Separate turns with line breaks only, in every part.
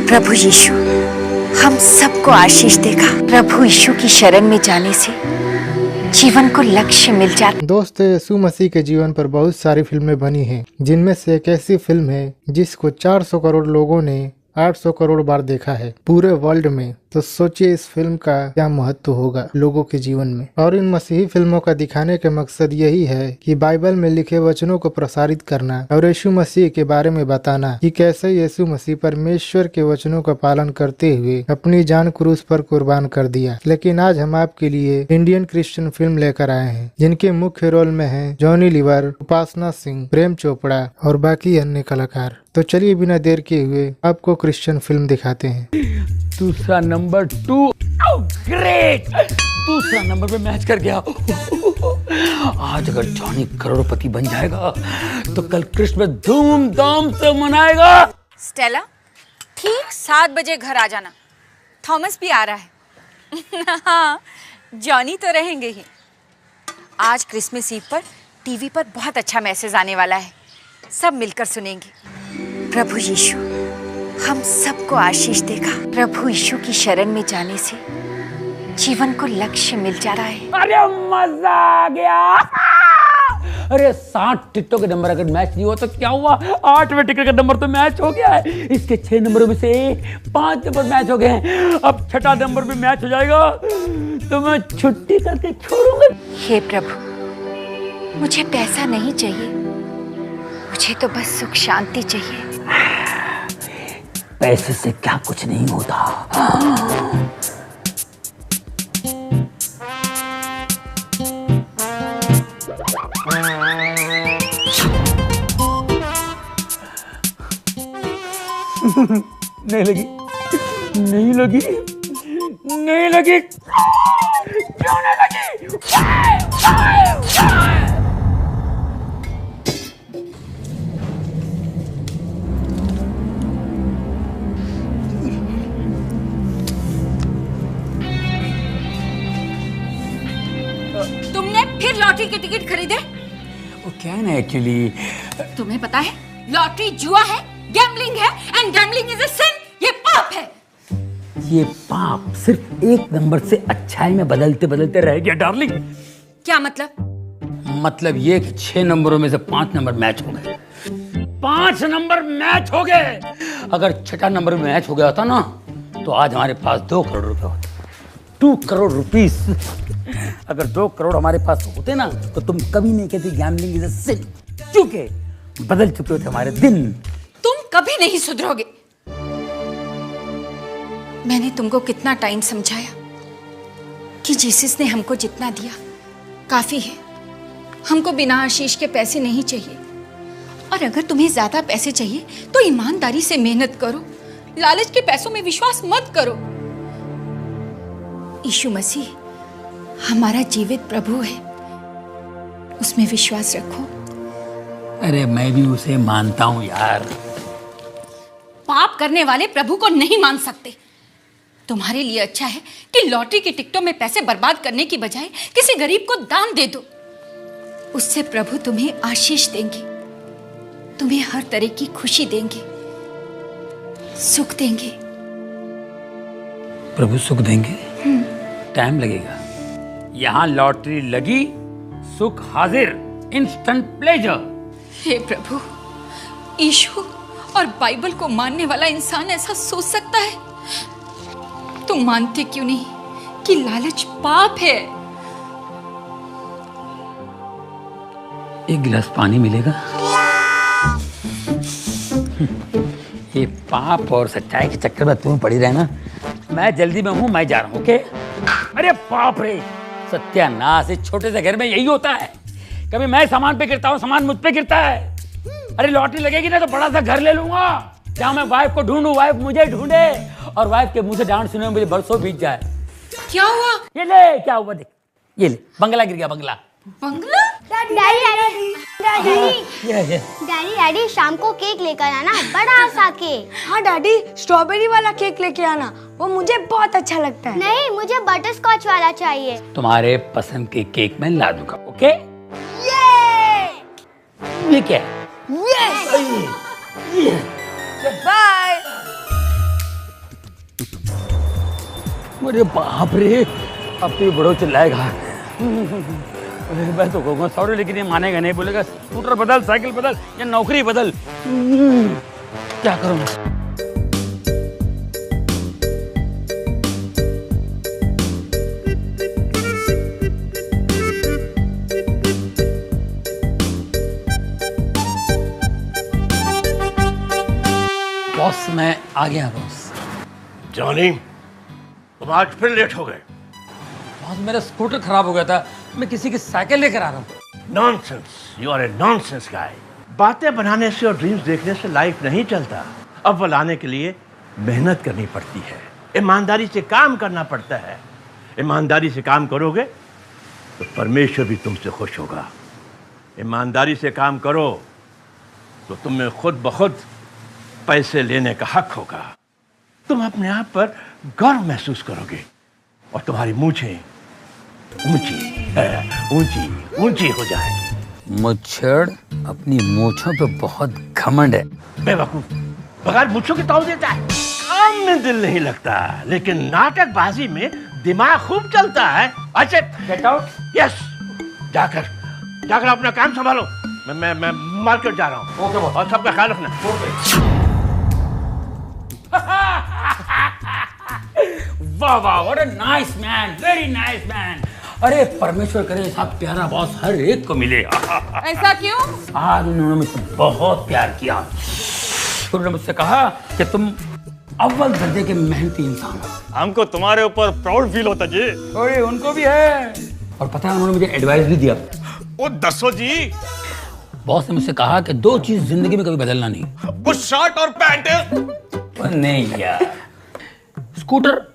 प्रभु यीशु हम सबको आशीष देगा। प्रभु यीशु की शरण में जाने से जीवन को लक्ष्य मिल जाता।
दोस्तों, यीशु मसीह के जीवन पर बहुत सारी फिल्में बनी हैं, जिनमें से एक ऐसी फिल्म है जिसको 400 करोड़ लोगों ने 800 करोड़ बार देखा है पूरे वर्ल्ड में। तो सोचिए इस फिल्म का क्या महत्व होगा लोगों के जीवन में। और इन मसीही फिल्मों का दिखाने का मकसद यही है कि बाइबल में लिखे वचनों को प्रसारित करना और यीशु मसीह के बारे में बताना कि कैसे यीशु मसीह परमेश्वर के वचनों का पालन करते हुए अपनी जान क्रूस पर कुर्बान कर दिया। लेकिन आज हम आपके लिए इंडियन क्रिश्चियन फिल्म लेकर आए हैं, जिनके मुख्य रोल में है जॉनी लीवर, उपासना सिंह, प्रेम चोपड़ा और बाकी अन्य कलाकार। तो चलिए बिना देर किए हुए आपको क्रिश्चियन फिल्म दिखाते हैं।
दूसरा नंबर 2। ग्रेट, दूसरा नंबर पे मैच कर गया। आज अगर जॉनी करोड़पति बन जाएगा तो कल क्रिसमस धूमधाम से मनाएगा।
स्टेला, ठीक 7 बजे घर आ जाना। थॉमस भी आ रहा है। हाँ, जॉनी तो रहेंगे ही। आज क्रिसमस ईव पर टीवी पर बहुत अच्छा मैसेज आने वाला है, सब मिलकर सुनेंगे।
प्रभु यीशु हम सबको आशीष देगा। प्रभु यीशु की शरण में जाने से जीवन को लक्ष्य मिल जा रहा है।
अरे मजा आ गया। अरे 60 टिकटों के नंबर अगर मैच नहीं हुआ तो क्या हुआ, 8वें टिकट का नंबर तो मैच हो गया है। इसके 6 नंबरों में से 5 नंबर मैच हो गए हैं। अब 6ठा नंबर भी मैच हो जाएगा तो मैं छुट्टी करके छोड़ूंगा।
हे प्रभु, मुझे पैसा नहीं चाहिए, मुझे तो बस सुख शांति चाहिए।
पैसे से क्या कुछ नहीं होता। नहीं लगी, नहीं लगी, नहीं लगी, क्यों नहीं लगी?
तुमने फिर लॉटरी के टिकट खरीदे?
वो क्या है ना, एक्चुअली
तुम्हें पता है लॉटरी जुआ है, गैम्बलिंग है, एंड गैम्बलिंग इज अ सिन। ये पाप है।
ये पाप सिर्फ एक नंबर से अच्छाई में बदलते बदलते रह गया डार्लिंग।
क्या मतलब?
मतलब ये कि 6 नंबरों में से 5 नंबर मैच हो गए। 5 नंबर मैच हो गए। अगर 6ठा नंबर में मैच हो गया होता ना तो आज हमारे पास 2 करोड़ रुपए होते। 2 करोड़ रुपीस। अगर 2 करोड़ हमारे पास होते ना तो तुम कभी नहीं कहती गैम्बलिंग इज अ सिन, क्योंकि बदल चुके होते हमारे दिन।
तुम कभी नहीं सुधरोगे। मैंने तुमको कितना टाइम समझाया कि जीसस ने हमको जितना दिया काफी है। हमको बिना आशीष के पैसे नहीं चाहिए। और अगर तुम्हें ज्यादा पैसे चाहिए तो ईमानदारी से मेहनत करो, लालच के पैसों में विश्वास मत करो। यीशु मसीह हमारा जीवित प्रभु है, उसमें विश्वास रखो।
अरे मैं भी उसे मानता हूं यार।
पाप करने वाले प्रभु को नहीं मान सकते। तुम्हारे लिए अच्छा है कि लॉटरी की टिकटों में पैसे बर्बाद करने की बजाय किसी गरीब को दान दे दो। उससे प्रभु तुम्हें आशीष देंगे, तुम्हें हर तरह की खुशी देंगे, सुख देंगे।
प्रभु सुख देंगे? टाइम लगेगा। यहाँ लॉटरी लगी, सुख हाजिर, इंस्टेंट प्लेजर।
हे प्रभु, यीशु और बाइबल को मानने वाला इंसान ऐसा सोच सकता है? तुम मानते क्यों नहीं कि लालच पाप है?
एक गिलास पानी मिलेगा? ये पाप और सच्चाई के चक्कर में तुम पड़ी रहना। मैं जल्दी में हूं, मैं जा रहा हूं। ओके? अरे बाप रे, सत्यानाश। इस छोटे से घर में यही होता है। कभी मैं सामान पे गिरता हूँ, सामान मुझ पे गिरता है। अरे लॉटरी लगेगी ना तो बड़ा सा घर ले लूंगा, जहाँ मैं वाइफ को ढूंढूं, वाइफ मुझे ढूंढे और वाइफ के मुंह से डांट सुने मुझे बरसों बीत जाए।
क्या हुआ?
ये ले, क्या हुआ देख, ये ले, बंगला गिर गया, बंगला।
बंगला?
डैडी शाम को केक लेकर आना, बड़ा सा केक।
हाँ डैडी, स्ट्रॉबेरी वाला केक लेके आना, वो मुझे बहुत अच्छा लगता है।
नहीं, मुझे बटर स्कॉच वाला चाहिए।
तुम्हारे पसंद के केक मैं ला दूंगा। ओके? ये क्या है?
बाय।
अरे बाप रे, अब तो ये बड़ो चिल्लाएगा। मैं तो कहूँगा सॉरी, लेकिन ये मानेगा नहीं, बोलेगा स्कूटर बदल, साइकिल बदल या नौकरी बदल। क्या करूँ? बॉस मैं आ गया बॉस।
जॉनी, तुम आज फिर लेट हो गए।
बॉस मेरा स्कूटर खराब हो गया था, मैं किसी की साइकिल लेकर आ रहा हूँ।
Nonsense, you are a nonsense guy. बातें बनाने से और ड्रीम्स देखने से लाइफ नहीं चलता। अव्वल आने के लिए मेहनत करनी पड़ती है, ईमानदारी से काम करना पड़ता है। ईमानदारी से काम करोगे तो परमेश्वर भी तुमसे खुश होगा। ईमानदारी से काम करो तो तुम्हें खुद ब खुद पैसे लेने का हक होगा। तुम अपने आप पर गर्व महसूस करोगे और तुम्हारी मूंछें ऊंची ऊंची हो जाएगी।
मुच्छड़ अपनी मूंछों पे बहुत घमंड है।
बेवकूफ, बगैर मूंछों के ताव देता है। काम में दिल नहीं लगता, लेकिन नाटकबाजी में दिमाग खूब चलता है। अच्छा, गेट आउट। यस, जाकर अपना काम संभालो। मैं मार्केट जा रहा हूँ। ओके बॉस, और सबका ख्याल रखना।
वाह वाह, what a nice man, very nice man. अरे परमेश्वर करे ऐसा प्यारा बॉस हर एक को मिले।
ऐसा क्यों?
आज उन्होंने मुझसे बहुत प्यार किया। उन्होंने मुझसे कहा कि तुम अव्वल दर्जे के मेहनती इंसान हो।
हमको तुम्हारे ऊपर प्राउड फील होता जी।
अरे उनको भी है। और पता है उन्होंने मुझे एडवाइस भी दिया।
ओ दसो जी।
बॉस ने मुझसे कहा कि दो चीज जिंदगी में कभी बदलना नहीं।
वो शर्ट और पैंट।
नहीं यार, स्कूटर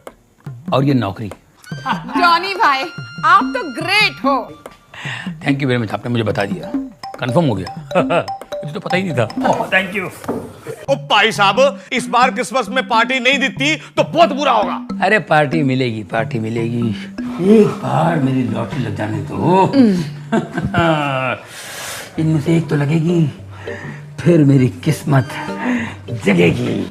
और ये नौकरी।
जॉनी भाई, आप तो ग्रेट हो।
थैंक यू वेरी मच, आपने मुझे बता दिया, कंफर्म हो गया। मुझे तो पता ही नहीं था। Thank you.
ओ भाई साहब, इस बार क्रिसमस में पार्टी नहीं देती तो बहुत बुरा होगा।
अरे पार्टी मिलेगी, पार्टी मिलेगी। एक बार मेरी लॉटरी लग जाने दो। इनमें से एक तो लगेगी, फिर मेरी किस्मत जगेगी।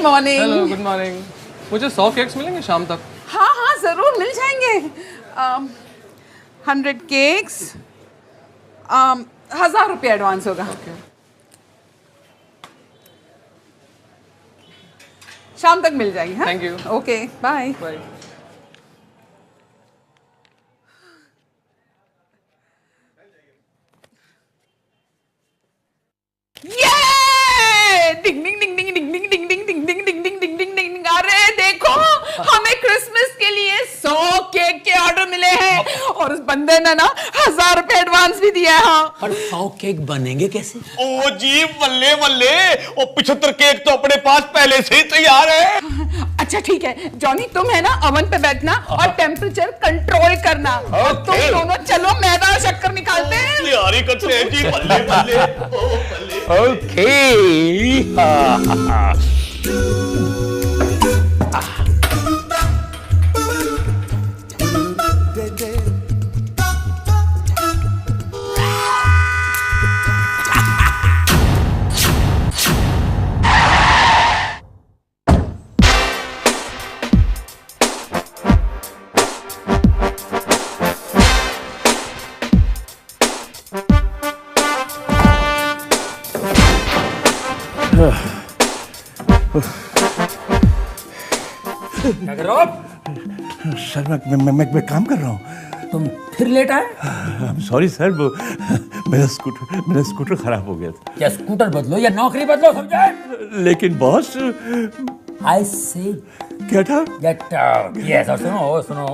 मॉर्निंग।
Hello, good morning. मुझे 100 केक्स मिलेंगे शाम तक?
हाँ हाँ जरूर मिल जाएंगे। 100 केक्स, 1000 रुपये एडवांस होगा। शाम तक मिल जाएंगे। हाँ?
Thank you.
Okay, bye
bye.
Ding ding ding ding ding ding ding ding ding ding ding ding ding ding ding. अरे देखो, हमें क्रिसमस के लिए 100 केक के ऑर्डर मिले हैं और उस बंदे ने ना 1000 रुपए एडवांस भी दिया है।
और 100 केक बनेंगे कैसे?
ओ जी, बल्ले बल्ले, ओ 75 केक तो अपने पास पहले से ही तैयार है।
अच्छा ठीक है जॉनी, तुम है ना ओवन पे बैठना और टेम्परेचर कंट्रोल करना। और तुम दोनों चलो मैदा और शक्कर निकालते हैं।
तैयारी करते हैं जी, बल्ले बल्ले। ओ बल्ले।
ओके। क्या कर रहे हो आप?
सर मैं काम कर रहा हूँ।
तुम फिर लेट आए?
सॉरी सर, वो मेरा स्कूटर खराब हो गया था।
या स्कूटर बदलो या नौकरी बदलो, समझे?
लेकिन बॉस,
आई से
get out.
Get out. Yes, और सुनो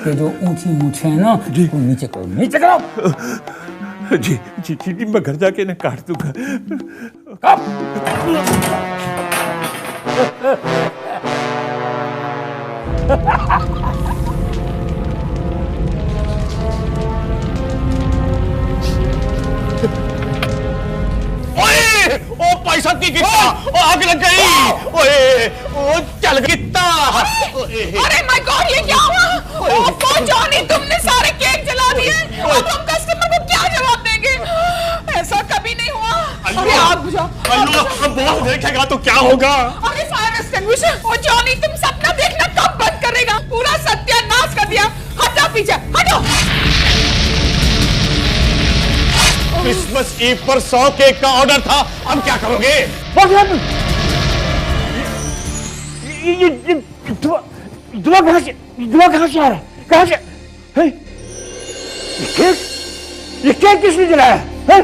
ये जो ऊंची मूछें है ना, वो नीचे करो, नीचे करो।
जी मैं घर जाके ना काट दूंगा।
ओए, ओ पैसा की कितना, ओ आग लग गई। ओए, ओ चल कितना।
अरे माय गॉड, ये क्या हुआ? ओह जॉनी, तुमने सारे केक जला दिए। अब हम कस्टमर को क्या जवाब देंगे? ऐसा कभी नहीं हुआ। अरे आग बुझाओ।
अब बॉस देखेगा तो क्या होगा?
अरे फायर एक्सटिंग्विशर। ओ जॉनी, तुम सपना देखना कब बंद करेगा? पूरा सत्यानाश कर दिया। हटो पीछे, हटो।
क्रिसमस ईव पर 100 केक का ऑर्डर था, अब क्या करोगे?
ये दुआ कहाँ से आ रहा है? कहाँ से? है? ये केक किसने जलाया है?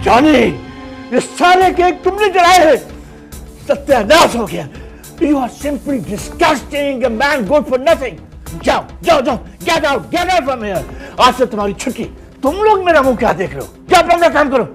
जॉनी, ये सारे केक तुमने जलाए हैं। सत्यानाश हो गया। You are simply disgusting, a man good for nothing. जाओ, get out from here. आज से तुम्हारी छुट्टी। तुम लोग मेरा मुंह क्या देख रहे हो? क्या अपना काम करो।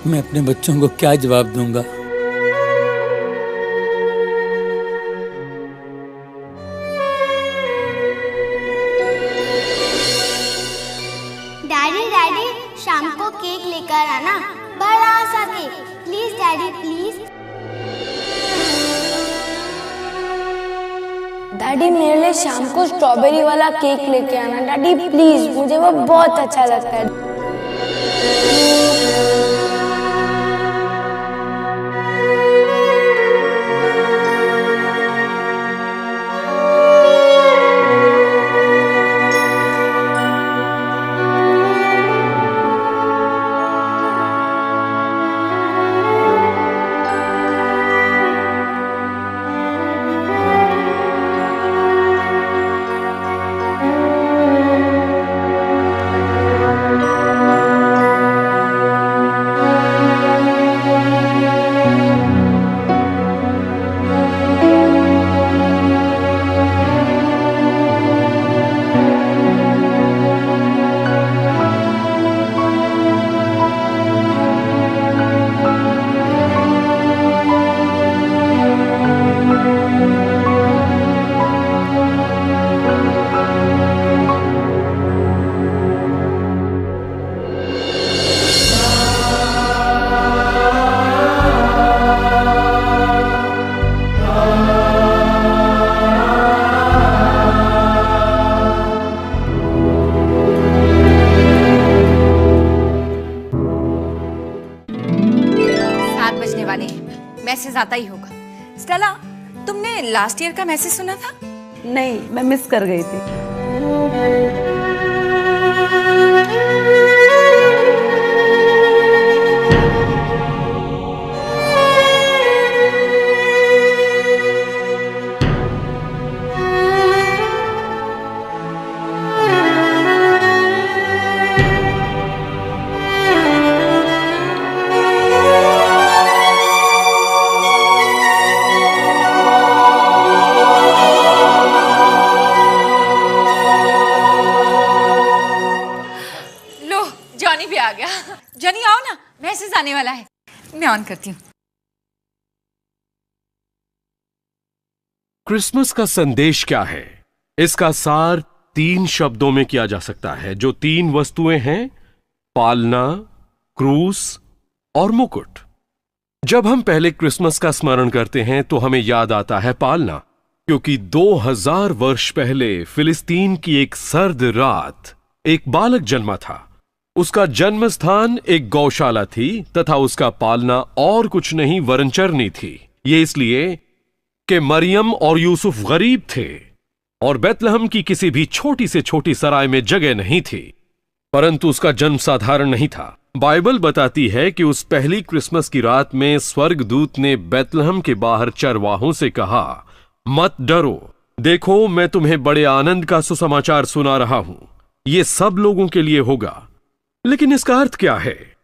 मैं अपने बच्चों को क्या जवाब दूंगा?
डैडी शाम को केक लेकर आना, बड़ा सा cake. Please daddy, please.
Daddy मेरे लिए शाम को स्ट्रॉबेरी वाला केक लेके आना डैडी प्लीज, मुझे वो बहुत अच्छा लगता है।
मैसेज आता ही होगा। स्टेला, तुमने लास्ट ईयर का मैसेज सुना था?
नहीं, मैं मिस कर गई थी।
जनी आओ ना, मैसेज आने वाला है। मैं ऑन करती हूँ।
क्रिसमस का संदेश क्या है? इसका सार 3 शब्दों में किया जा सकता है। जो 3 वस्तुएं हैं, पालना, क्रूस और मुकुट। जब हम पहले क्रिसमस का स्मरण करते हैं तो हमें याद आता है पालना। क्योंकि 2000 वर्ष पहले फिलिस्तीन की एक सर्द रात एक बालक जन्मा था। उसका जन्म स्थान एक गौशाला थी तथा उसका पालना और कुछ नहीं वरन चरनी थी। ये इसलिए कि मरियम और यूसुफ गरीब थे और बेतलहम की किसी भी छोटी से छोटी सराय में जगह नहीं थी। परंतु उसका जन्म साधारण नहीं था। बाइबल बताती है कि उस पहली क्रिसमस की रात में स्वर्गदूत ने बेतलहम के बाहर चरवाहों से कहा, मत डरो, देखो मैं तुम्हें बड़े आनंद का सुसमाचार सुना रहा हूं। यह सब लोगों के लिए होगा। लेकिन इसका अर्थ क्या है?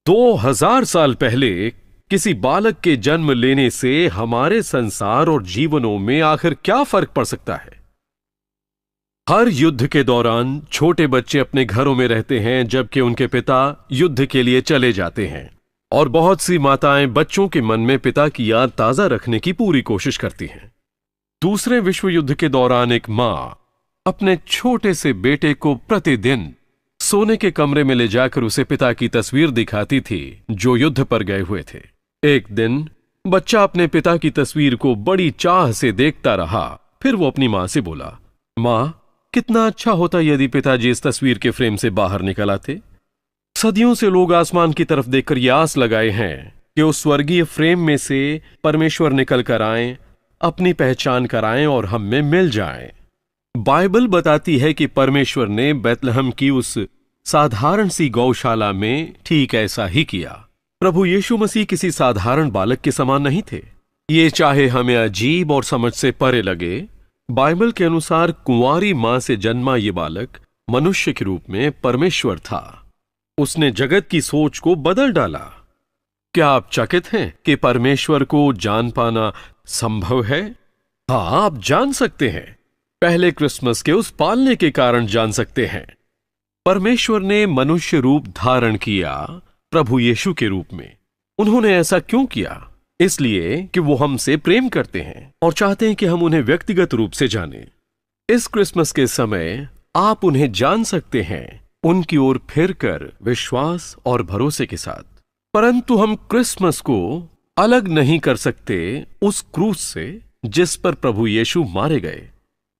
2000 साल पहले किसी बालक के जन्म लेने से हमारे संसार और जीवनों में आखिर क्या फर्क पड़ सकता है? हर युद्ध के दौरान छोटे बच्चे अपने घरों में रहते हैं जबकि उनके पिता युद्ध के लिए चले जाते हैं, और बहुत सी माताएं बच्चों के मन में पिता की याद ताजा रखने की पूरी कोशिश करती हैं। दूसरे विश्व युद्ध के दौरान एक मां अपने छोटे से बेटे को प्रतिदिन सोने के कमरे में ले जाकर उसे पिता की तस्वीर दिखाती थी जो युद्ध पर गए हुए थे। एक दिन बच्चा अपने पिता की तस्वीर को बड़ी चाह से देखता रहा। फिर वो अपनी मां से बोला, मां, कितना अच्छा होता यदि पिताजी इस तस्वीर के फ्रेम से बाहर निकल आते। सदियों से लोग आसमान की तरफ देखकर यह आस लगाए हैं कि उस स्वर्गीय फ्रेम में से परमेश्वर निकल कर आए, अपनी पहचान कराएं और हम में मिल जाएं। बाइबल बताती है कि परमेश्वर ने बेतलहम की उस साधारण सी गौशाला में ठीक ऐसा ही किया। प्रभु यीशु मसीह किसी साधारण बालक के समान नहीं थे। ये चाहे हमें अजीब और समझ से परे लगे, बाइबल के अनुसार कुंवारी मां से जन्मा ये बालक मनुष्य के रूप में परमेश्वर था। उसने जगत की सोच को बदल डाला। क्या आप चकित हैं कि परमेश्वर को जान पाना संभव है? हाँ, आप जान सकते हैं। पहले क्रिसमस के उस पालने के कारण जान सकते हैं। परमेश्वर ने मनुष्य रूप धारण किया प्रभु यीशु के रूप में। उन्होंने ऐसा क्यों किया? इसलिए कि वो हमसे प्रेम करते हैं और चाहते हैं कि हम उन्हें व्यक्तिगत रूप से जानें। इस क्रिसमस के समय आप उन्हें जान सकते हैं, उनकी ओर फिरकर विश्वास और भरोसे के साथ। परंतु हम क्रिसमस को अलग नहीं कर सकते उस क्रूस से जिस पर प्रभु यीशु मारे गए।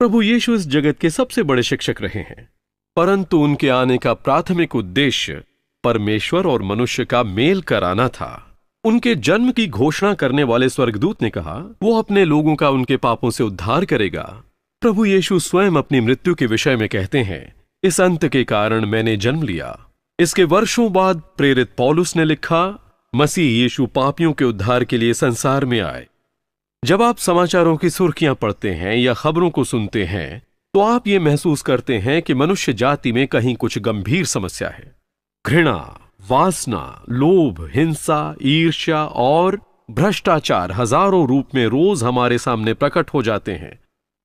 प्रभु यीशु इस जगत के सबसे बड़े शिक्षक रहे हैं, परंतु उनके आने का प्राथमिक उद्देश्य परमेश्वर और मनुष्य का मेल कराना था। उनके जन्म की घोषणा करने वाले स्वर्गदूत ने कहा, वो अपने लोगों का उनके पापों से उद्धार करेगा। प्रभु यीशु स्वयं अपनी मृत्यु के विषय में कहते हैं, इस अंत के कारण मैंने जन्म लिया। इसके वर्षों बाद प्रेरित पौलुस ने लिखा, मसीह यीशु पापियों के उद्धार के लिए संसार में आए। जब आप समाचारों की सुर्खियां पढ़ते हैं या खबरों को सुनते हैं तो आप ये महसूस करते हैं कि मनुष्य जाति में कहीं कुछ गंभीर समस्या है। घृणा, वासना, लोभ, हिंसा, ईर्ष्या और भ्रष्टाचार हजारों रूप में रोज हमारे सामने प्रकट हो जाते हैं।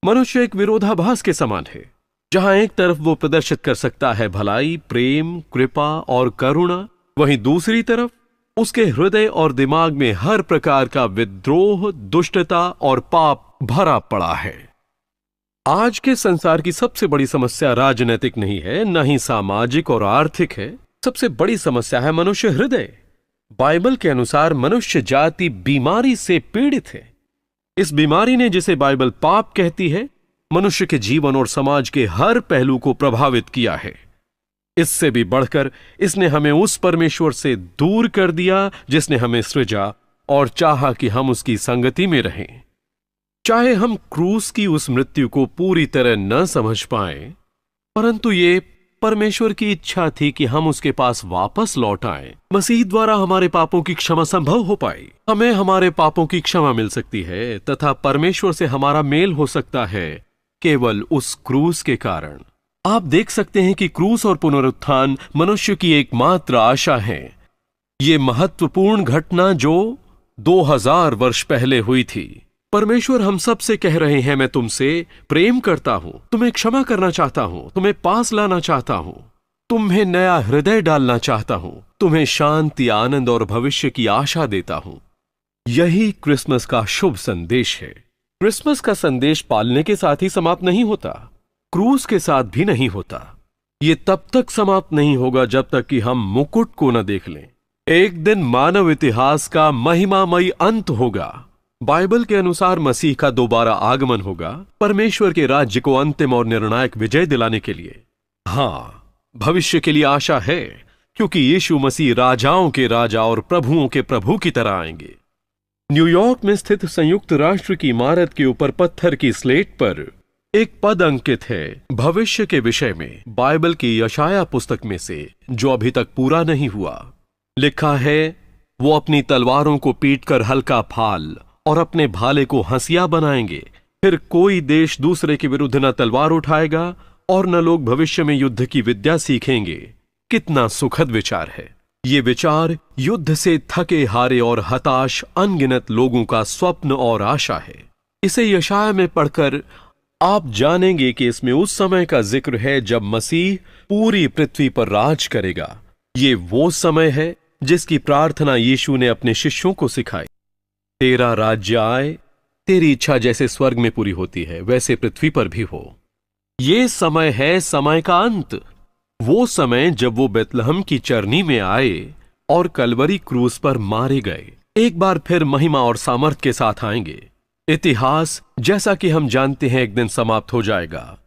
मनुष्य एक विरोधाभास के समान है, जहां एक तरफ वो प्रदर्शित कर सकता है भलाई, प्रेम, कृपा और करुणा, वहीं दूसरी तरफ उसके हृदय और दिमाग में हर प्रकार का विद्रोह, दुष्टता और पाप भरा पड़ा है। आज के संसार की सबसे बड़ी समस्या राजनीतिक नहीं है, न ही सामाजिक और आर्थिक है। सबसे बड़ी समस्या है मनुष्य हृदय। बाइबल के अनुसार मनुष्य जाति बीमारी से पीड़ित है। इस बीमारी ने, जिसे बाइबल पाप कहती है, मनुष्य के जीवन और समाज के हर पहलू को प्रभावित किया है। इससे भी बढ़कर इसने हमें उस परमेश्वर से दूर कर दिया जिसने हमें सृजा और चाहा कि हम उसकी संगति में रहें। चाहे हम क्रूस की उस मृत्यु को पूरी तरह न समझ पाएं, परंतु ये परमेश्वर की इच्छा थी कि हम उसके पास वापस लौट आएं। मसीह द्वारा हमारे पापों की क्षमा संभव हो पाई। हमें हमारे पापों की क्षमा मिल सकती है तथा परमेश्वर से हमारा मेल हो सकता है केवल उस क्रूस के कारण। आप देख सकते हैं कि क्रूस और पुनरुत्थान मनुष्य की एकमात्र आशा है। ये महत्वपूर्ण घटना जो 2000 वर्ष पहले हुई थी। परमेश्वर हम सब से कह रहे हैं, मैं तुमसे प्रेम करता हूं, तुम्हें क्षमा करना चाहता हूं, तुम्हें पास लाना चाहता हूं, तुम्हें नया हृदय डालना चाहता हूं, तुम्हें शांति, आनंद और भविष्य की आशा देता हूं। यही क्रिसमस का शुभ संदेश है। क्रिसमस का संदेश पालने के साथ ही समाप्त नहीं होता, क्रूस के साथ भी नहीं होता। ये तब तक समाप्त नहीं होगा जब तक कि हम मुकुट को न देख लें। एक दिन मानव इतिहास का महिमामयी अंत होगा। बाइबल के अनुसार मसीह का दोबारा आगमन होगा परमेश्वर के राज्य को अंतिम और निर्णायक विजय दिलाने के लिए। हाँ, भविष्य के लिए आशा है, क्योंकि यीशु मसीह राजाओं के राजा और प्रभुओं के प्रभु की तरह आएंगे। न्यूयॉर्क में स्थित संयुक्त राष्ट्र की इमारत के ऊपर पत्थर की स्लेट पर एक पद अंकित है भविष्य के विषय में, बाइबल की यशाया पुस्तक में से, जो अभी तक पूरा नहीं हुआ। लिखा है, वो अपनी तलवारों को पीटकर हल्का फाल और अपने भाले को हंसिया बनाएंगे। फिर कोई देश दूसरे के विरुद्ध न तलवार उठाएगा और न लोग भविष्य में युद्ध की विद्या सीखेंगे। कितना सुखद विचार है। ये विचार युद्ध से थके हारे और हताश अनगिनत लोगों का स्वप्न और आशा है। इसे यशाया में पढ़कर आप जानेंगे कि इसमें उस समय का जिक्र है जब मसीह पूरी पृथ्वी पर राज करेगा। ये वो समय है जिसकी प्रार्थना यीशु ने अपने शिष्यों को सिखाई। तेरा राज्य आए, तेरी इच्छा जैसे स्वर्ग में पूरी होती है वैसे पृथ्वी पर भी हो। ये समय है समय का अंत, वो समय जब वो बेतलहम की चरनी में आए और कलवरी क्रूस पर मारे गए। एक बार फिर महिमा और सामर्थ के साथ आएंगे। इतिहास जैसा कि हम जानते हैं एक दिन समाप्त हो जाएगा,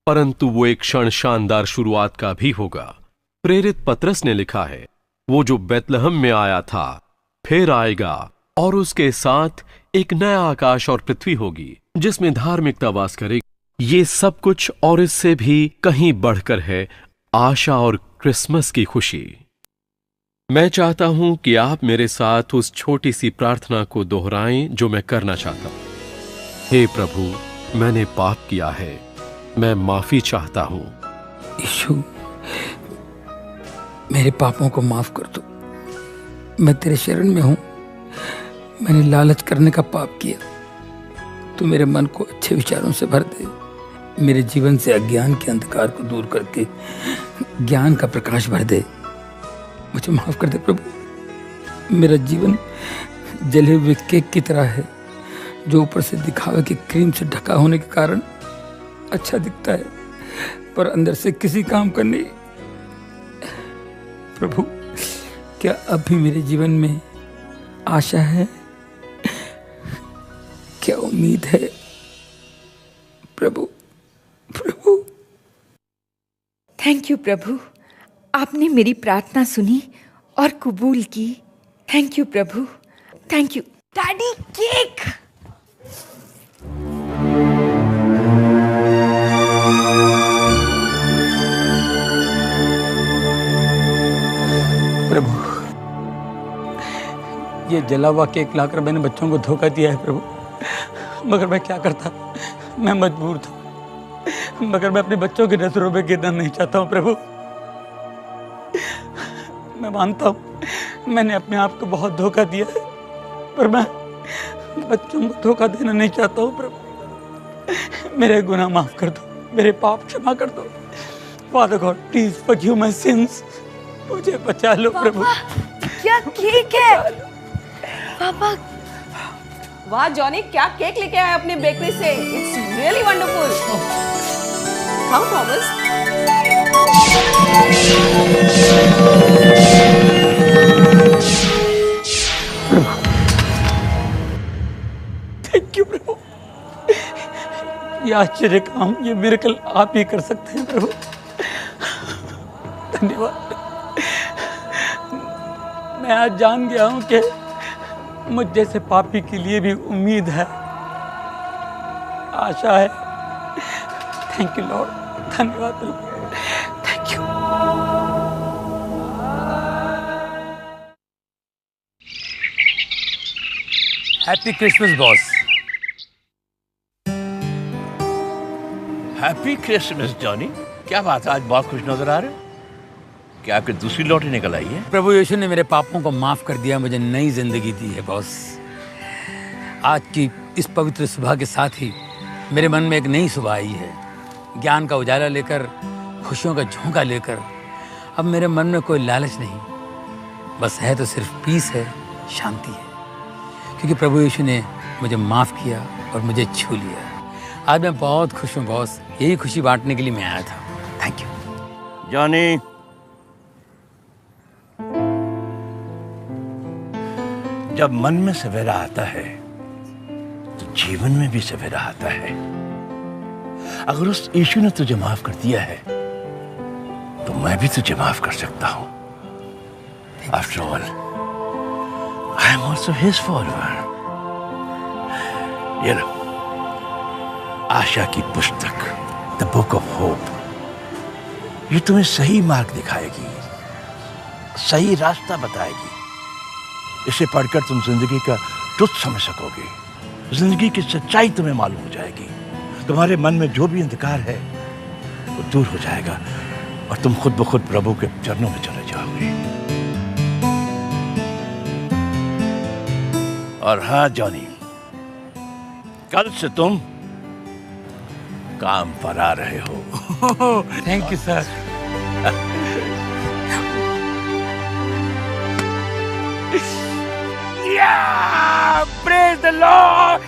परंतु वो एक क्षण शानदार शुरुआत का भी होगा। प्रेरित पतरस ने लिखा है, वो जो बेतलहम में आया था फिर आएगा और उसके साथ एक नया आकाश और पृथ्वी होगी जिसमें धार्मिकता वास करेगी। ये सब कुछ और इससे भी कहीं बढ़कर है आशा और क्रिसमस की खुशी। मैं चाहता हूं कि आप मेरे साथ उस छोटी सी प्रार्थना को दोहराएं जो मैं करना चाहता हूं। हे प्रभु, मैंने पाप किया है, मैं माफी चाहता हूं।
यीशु, मेरे पापों को माफ कर दो। मैं तेरे शरण में हूं। मैंने लालच करने का पाप किया। तू मेरे मन को अच्छे विचारों से भर दे। मेरे जीवन से अज्ञान के अंधकार को दूर करके ज्ञान का प्रकाश भर दे। मुझे माफ कर दे प्रभु। मेरा जीवन जले हुए केक की तरह है, जो ऊपर से दिखावे की क्रीम से ढका होने के कारण अच्छा दिखता है, पर अंदर से किसी काम का नहीं। प्रभु, क्या अब भी मेरे जीवन में आशा है? क्या उम्मीद है? प्रभु, प्रभु।
थैंक यू प्रभु, आपने मेरी प्रार्थना सुनी और कबूल की। थैंक यू प्रभु, थैंक यू। Daddy, cake.
प्रभु, ये जला हुआ केक लाकर मैंने बच्चों को धोखा दिया है प्रभु, मगर मैं क्या करता, मैं मजबूर था। मगर मैं अपने बच्चों की नजरों में गिरना नहीं चाहता हूँ प्रभु। मैं मानता हूँ मैंने अपने आप को बहुत धोखा दिया है, पर मैं बच्चों को धोखा देना नहीं चाहता हूँ प्रभु। मेरे गुनाह माफ कर दो, मेरे पाप क्षमा कर दो। Father God, please forgive my since. मुझे बचा लो प्रभु।
क्या केक है पापा?
वाह जॉनी, क्या केक लेके आए अपने बेकरी से। It's really wonderful. खाओ थॉमस।
थैंक यू प्रभु। ये आश्चर्य काम, ये मिरेकल आप ही कर सकते हैं प्रभु। धन्यवाद। मैं आज जान गया हूं कि मुझ जैसे पापी के लिए भी उम्मीद है, आशा है। Thank you lord. धन्यवाद प्रभु। Thank you. Happy Christmas boss.
Happy Christmas Johnny. क्या बात है, आज बहुत खुश नजर आ रहे हो। क्या आपकी दूसरी लॉटरी निकल आई है?
प्रभु यीशु ने मेरे पापों को माफ कर दिया, मुझे नई जिंदगी दी है बॉस। आज की इस पवित्र सुबह के साथ ही मेरे मन में एक नई सुबह आई है, ज्ञान का उजाला लेकर, खुशियों का झोंका लेकर। अब मेरे मन में कोई लालच नहीं, बस है तो सिर्फ पीस है, शांति है, क्योंकि प्रभु यीशु ने मुझे माफ किया और मुझे छू लिया। आज मैं बहुत खुश हूँ बॉस। यही खुशी बांटने के लिए मैं आया था। Thank you
Johnny. जब मन में सवेरा आता है तो जीवन में भी सवेरा आता है। अगर उस यीशु ने तुझे माफ कर दिया है तो मैं भी तुझे माफ कर सकता हूं। After all I am also his follower. ये लो, आशा की पुस्तक, द बुक ऑफ होप। ये तुम्हें सही मार्ग दिखाएगी, सही रास्ता बताएगी। इसे पढ़कर तुम जिंदगी का ट्रुथ समझ सकोगे, जिंदगी की सच्चाई तुम्हें मालूम हो जाएगी। तुम्हारे मन में जो भी अंधकार है वो दूर हो जाएगा और तुम खुद ब खुद प्रभु के चरणों में चले जाओगे। और हाँ जॉनी, कल से तुम काम पर आ रहे हो।
Thank you sir.
Yeah! Praise the Lord!